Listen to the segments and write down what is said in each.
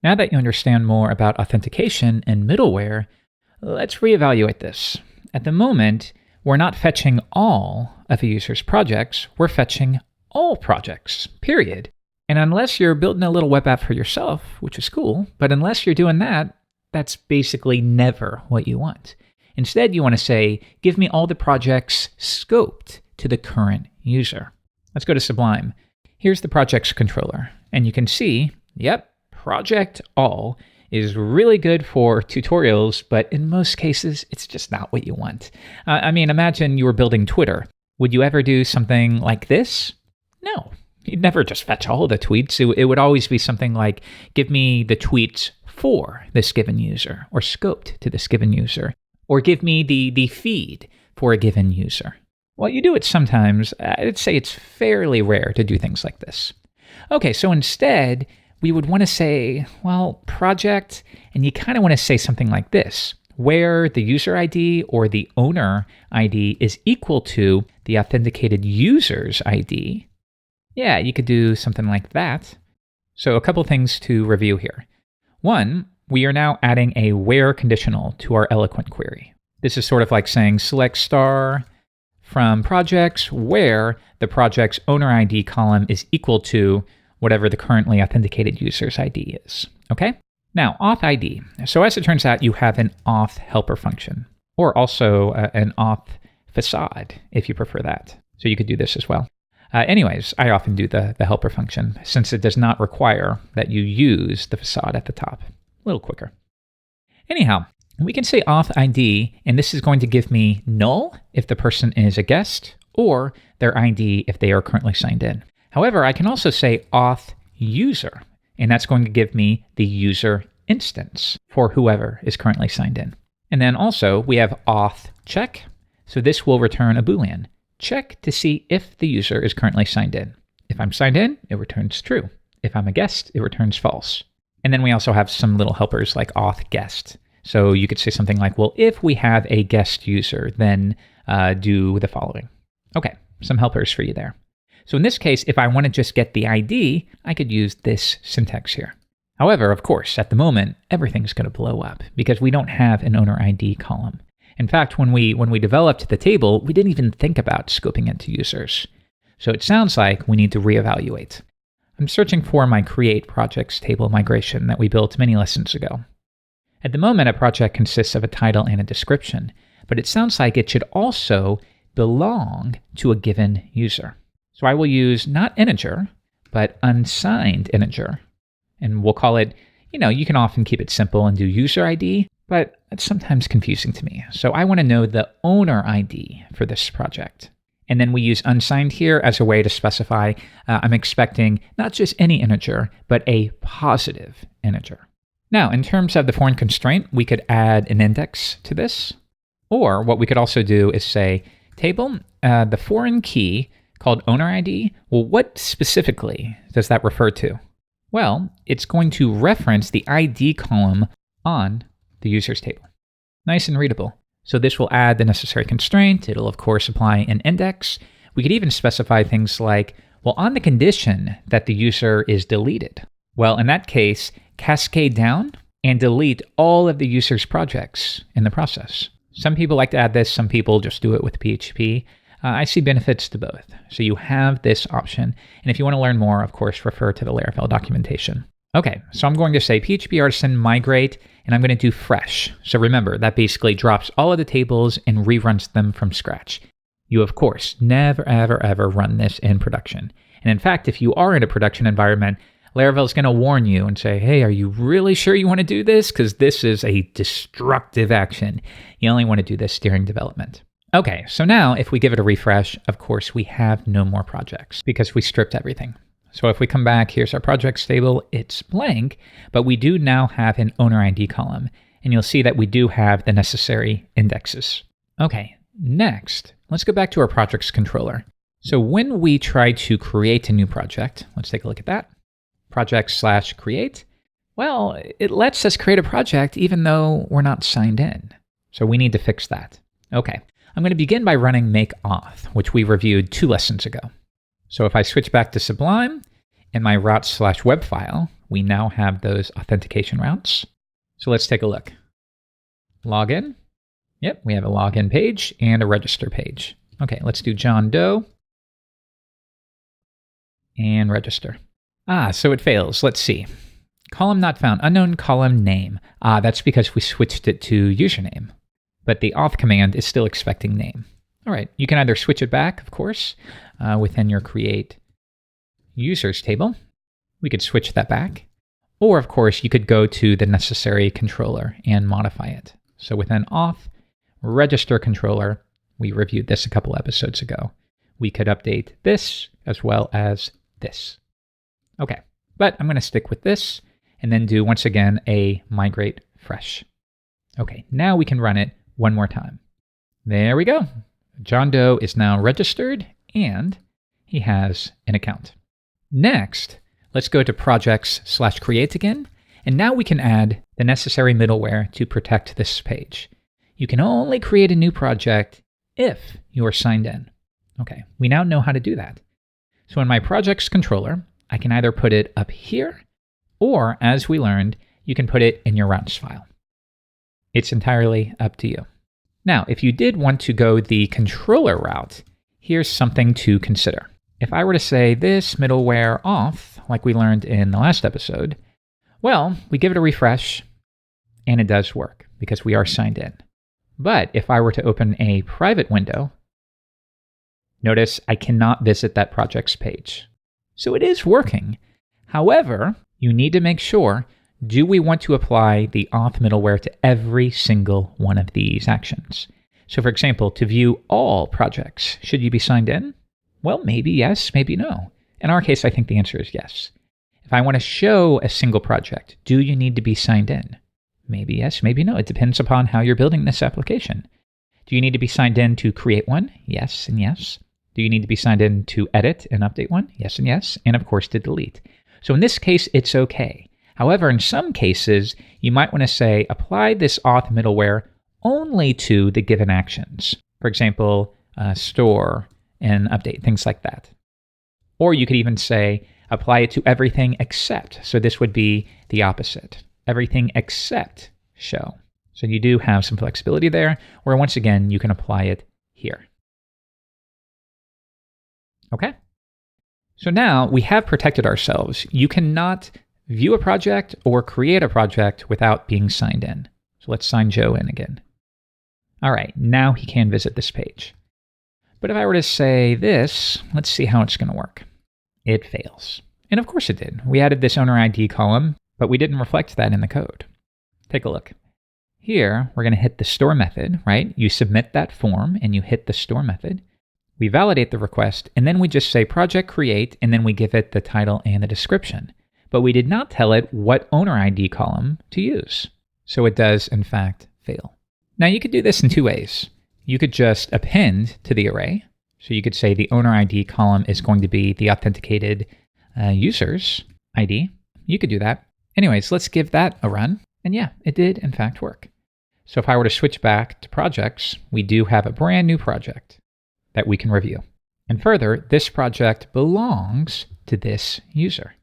Now that you understand more about authentication and middleware, let's reevaluate this. At the moment, we're not fetching all of a user's projects, we're fetching all projects, period. And unless you're building a little web app for yourself, which is cool, but unless you're doing that, that's basically never what you want. Instead, you want to say, give me all the projects scoped to the current user. Let's go to Sublime. Here's the projects controller. And you can see, yep, project all is really good for tutorials, but in most cases, it's just not what you want. Imagine you were building Twitter. Would you ever do something like this? No. You'd never just fetch all the tweets. It would always be something like, give me the tweets for this given user, or scoped to this given user, or give me the feed for a given user. Well, you do it sometimes. I'd say it's fairly rare to do things like this. Okay, so instead, we would want to say, well, project, and you kind of want to say something like this, where the user ID or the owner ID is equal to the authenticated user's ID. Yeah, you could do something like that. So a couple things to review here. One, we are now adding a where conditional to our Eloquent query. This is sort of like saying select star from projects where the project's owner ID column is equal to whatever the currently authenticated user's ID is. Okay? Now, auth ID. So as it turns out, you have an auth helper function, or also an auth facade, if you prefer that. So you could do this as well. Anyways, I often do the helper function, since it does not require that you use the facade at the top. A little quicker. Anyhow, we can say auth ID, and this is going to give me null if the person is a guest, or their ID if they are currently signed in. However, I can also say auth user, and that's going to give me the user instance for whoever is currently signed in. And then also we have auth check, so this will return a Boolean. Check to see if the user is currently signed in. If I'm signed in, it returns true. If I'm a guest, it returns false. And then we also have some little helpers like auth guest. So you could say something like, well, if we have a guest user, then do the following. Okay, some helpers for you there. So in this case, if I want to just get the ID, I could use this syntax here. However, of course, at the moment, everything's going to blow up because we don't have an owner ID column. In fact, when we developed the table, we didn't even think about scoping it to users. So it sounds like we need to reevaluate. I'm searching for my create projects table migration that we built many lessons ago. At the moment, a project consists of a title and a description, but it sounds like it should also belong to a given user. So I will use not integer, but unsigned integer. And we'll call it, you can often keep it simple and do user ID, but it's sometimes confusing to me. So I want to know the owner ID for this project. And then we use unsigned here as a way to specify I'm expecting not just any integer, but a positive integer. Now, in terms of the foreign constraint, we could add an index to this. Or what we could also do is say, table, the foreign key called owner ID, well, what specifically does that refer to? Well, it's going to reference the ID column on the user's table. Nice and readable. So this will add the necessary constraint. It'll, of course, apply an index. We could even specify things like, well, on the condition that the user is deleted. Well, in that case, cascade down and delete all of the user's projects in the process. Some people like to add this. Some people just do it with PHP. I see benefits to both. So you have this option. And if you want to learn more, of course, refer to the Laravel documentation. Okay, so I'm going to say PHP Artisan migrate, and I'm going to do fresh. So remember, that basically drops all of the tables and reruns them from scratch. You, of course, never, ever, ever run this in production. And in fact, if you are in a production environment, Laravel is going to warn you and say, hey, are you really sure you want to do this? Because this is a destructive action. You only want to do this during development. Okay, so now if we give it a refresh, of course, we have no more projects because we stripped everything. So if we come back, here's our projects table. It's blank, but we do now have an owner ID column, and you'll see that we do have the necessary indexes. Okay, next, let's go back to our projects controller. So when we try to create a new project, let's take a look at that. Project/create. Well, it lets us create a project even though we're not signed in. So we need to fix that. Okay, I'm going to begin by running make auth, which we reviewed 2 lessons ago. So if I switch back to Sublime, in my routes/web file, we now have those authentication routes. So let's take a look. Login. Yep, we have a login page and a register page. Okay, let's do John Doe and register. So it fails. Let's see. Column not found, unknown column name. That's because we switched it to username, but the auth command is still expecting name. All right, you can either switch it back, of course, within your create users table. We could switch that back. Or, of course, you could go to the necessary controller and modify it. So within auth, register controller, we reviewed this a couple episodes ago. We could update this as well as this. Okay, but I'm going to stick with this and then do, once again, a migrate fresh. Okay, now we can run it one more time. There we go. John Doe is now registered and he has an account. Next, let's go to projects/create again. And now we can add the necessary middleware to protect this page. You can only create a new project if you are signed in. Okay, we now know how to do that. So in my projects controller, I can either put it up here, or as we learned, you can put it in your routes file. It's entirely up to you. Now, if you did want to go the controller route, here's something to consider. If I were to say this middleware auth, like we learned in the last episode, well, we give it a refresh, and it does work because we are signed in. But if I were to open a private window, notice I cannot visit that project's page. So it is working. However, you need to make sure, do we want to apply the auth middleware to every single one of these actions? So for example, to view all projects, should you be signed in? Well, maybe yes, maybe no. In our case, I think the answer is yes. If I want to show a single project, do you need to be signed in? Maybe yes, maybe no. It depends upon how you're building this application. Do you need to be signed in to create one? Yes and yes. Do you need to be signed in to edit and update one? Yes and yes. And of course to delete. So in this case, it's okay. However, in some cases, you might want to say, apply this auth middleware only to the given actions. For example, store and update, things like that. Or you could even say, apply it to everything except. So this would be the opposite. Everything except show. So you do have some flexibility there, or once again, you can apply it here. Okay? So now we have protected ourselves. You cannot view a project or create a project without being signed in. So let's sign Joe in again. All right, now he can visit this page. But if I were to say this, let's see how it's going to work. It fails. And of course it did. We added this owner ID column, but we didn't reflect that in the code. Take a look. Here, we're going to hit the store method, right? You submit that form and you hit the store method. We validate the request, and then we just say project create, and then we give it the title and the description. But we did not tell it what owner ID column to use. So it does, in fact, fail. Now you could do this in two ways. You could just append to the array. So you could say the owner ID column is going to be the authenticated user's ID. You could do that. Anyways, let's give that a run. And yeah, it did, in fact, work. So if I were to switch back to projects, we do have a brand new project that we can review. And further, this project belongs to this user.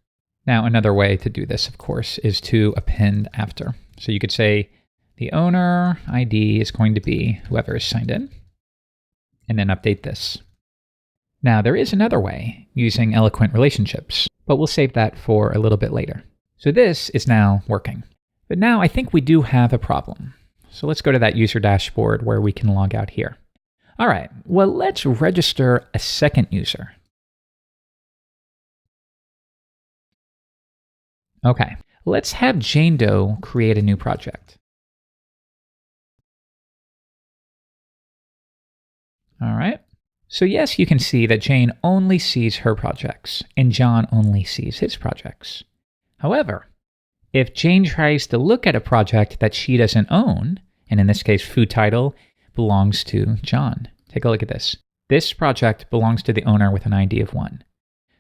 Now, another way to do this, of course, is to append after. So you could say the owner ID is going to be whoever is signed in, and then update this. Now, there is another way using eloquent relationships, but we'll save that for a little bit later. So this is now working. But now I think we do have a problem. So let's go to that user dashboard where we can log out here. All right, well, let's register a second user. Okay, let's have Jane Doe create a new project. All right. So yes, you can see that Jane only sees her projects and John only sees his projects. However, if Jane tries to look at a project that she doesn't own, and in this case, food title belongs to John. Take a look at this. This project belongs to the owner with an ID of 1.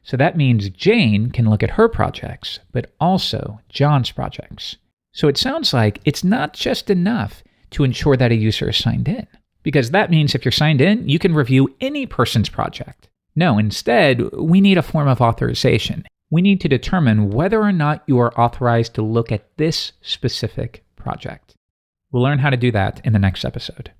So that means Jane can look at her projects, but also John's projects. So it sounds like it's not just enough to ensure that a user is signed in, because that means if you're signed in, you can review any person's project. No, instead, we need a form of authorization. we need to determine whether or not you are authorized to look at this specific project. We'll learn how to do that in the next episode.